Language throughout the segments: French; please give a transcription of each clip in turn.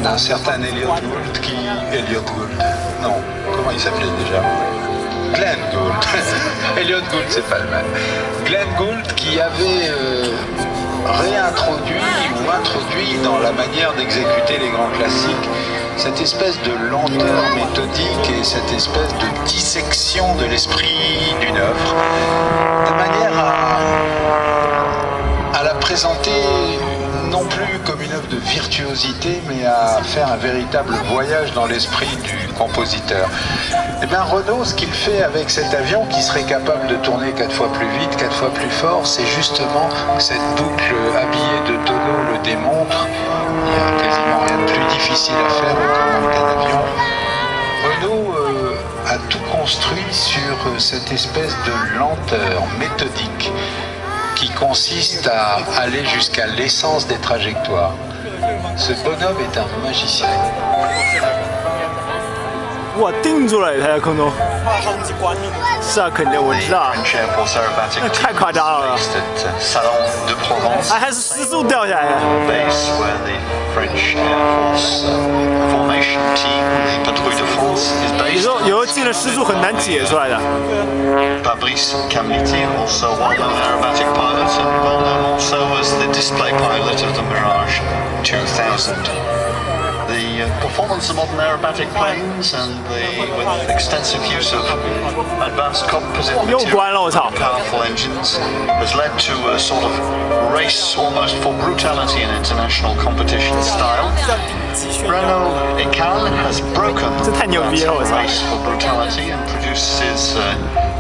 un certain Elliot Gould qui... Elliot Gould, non, comment il s'appelait déjà? Glenn Gould. Elliot Gould, c'est pas le même. Glenn Gould qui avait réintroduit ou introduit dans la manière d'exécuter les grands classiques cette espèce de lenteur méthodique et cette espèce de dissection de l'esprit d'une œuvre, de manière à la présenter non plus comme une œuvre de virtuosité, mais à faire un véritable voyage dans l'esprit du compositeur. Et bien Renaud, ce qu'il fait avec cet avion qui serait capable de tourner 4 fois plus vite, 4 fois plus fort, c'est justement cette boucle habillée de tonneaux le démontre. Il n'y a quasiment rien de plus difficile à faire aux commandes d'un avion. Renaud a tout construit sur cette espèce de lenteur méthodique qui consiste à aller jusqu'à l'essence des trajectoires. Ce bonhomme est un magicien. 哇，定住了，太空中。是啊，肯定我知道。那太夸张了。还是失速掉下来的。有时候进了失速很难解出来的。Fabrice Camliti, also well-known aerobatic pilot and well-known also as the display pilot of the Mirage 2000. The performance of modern aerobatic planes and with extensive use of advanced composite material and powerful engines has led to a sort of race almost for brutality in international competition style. Renault Ecale has broken that race for brutality and produces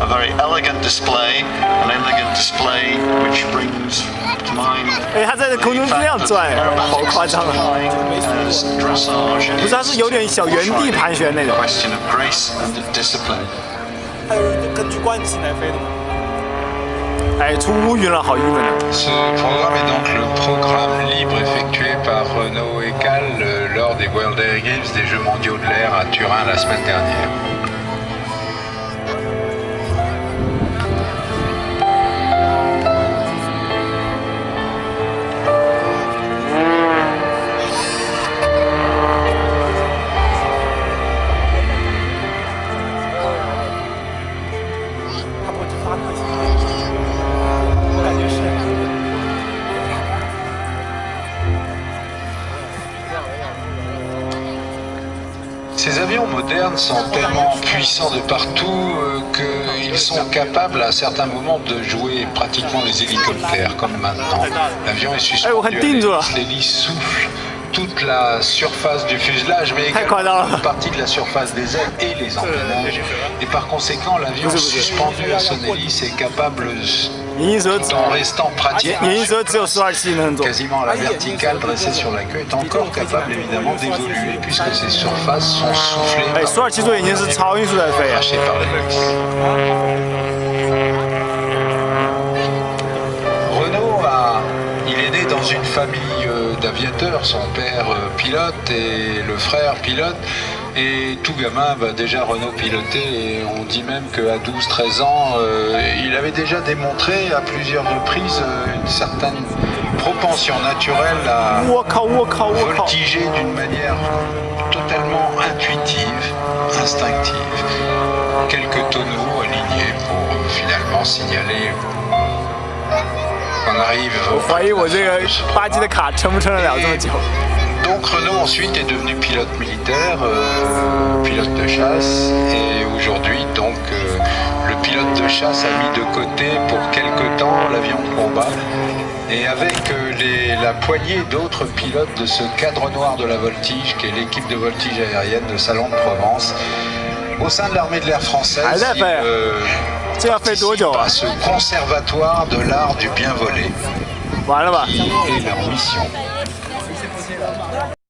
a very elegant display, an elegant display which brings to mind 哎，他在空中这样转，好夸张啊！不是，他是有点小原地盘旋那种。还有根据惯性来飞的吗？哎，出乌云了，好郁闷啊！ Ce programme est donc le programme libre effectué par Renault Ecale lors des World Air Games des Jeux mondiaux de l'air à Turin la semaine dernière. Ces avions modernes sont tellement puissants de partout qu'ils sont capables à certains moments de jouer pratiquement les hélicoptères, comme maintenant. L'avion est suspendu, l'hélice souffle toute la surface du fuselage, mais également une partie de la surface des ailes et les empennages. Et par conséquent, l'avion suspendu à son hélice est capable, tout en restant pratiquement quasiment à la verticale dressée sur la queue, est encore capable évidemment d'évoluer puisque ses surfaces sont soufflées par l'hélice. Renault il est né dans une famille d'aviateurs, son père pilote et le frère pilote. Et tout gamin, déjà Renault pilotait, et on dit même qu'à 12-13 ans, il avait déjà démontré à plusieurs reprises une certaine propension naturelle à voltiger d'une manière totalement intuitive, instinctive. Quelques tonneaux alignés pour finalement signaler qu'on arrive Donc Renault ensuite est devenu pilote militaire, pilote de chasse, et aujourd'hui donc le pilote de chasse a mis de côté pour quelque temps l'avion de combat, et avec la poignée d'autres pilotes de ce cadre noir de la voltige, qui est l'équipe de voltige aérienne de Salon de Provence, au sein de l'armée de l'air française, ils participent à ce conservatoire de l'art du bien voler, qui est leur mission.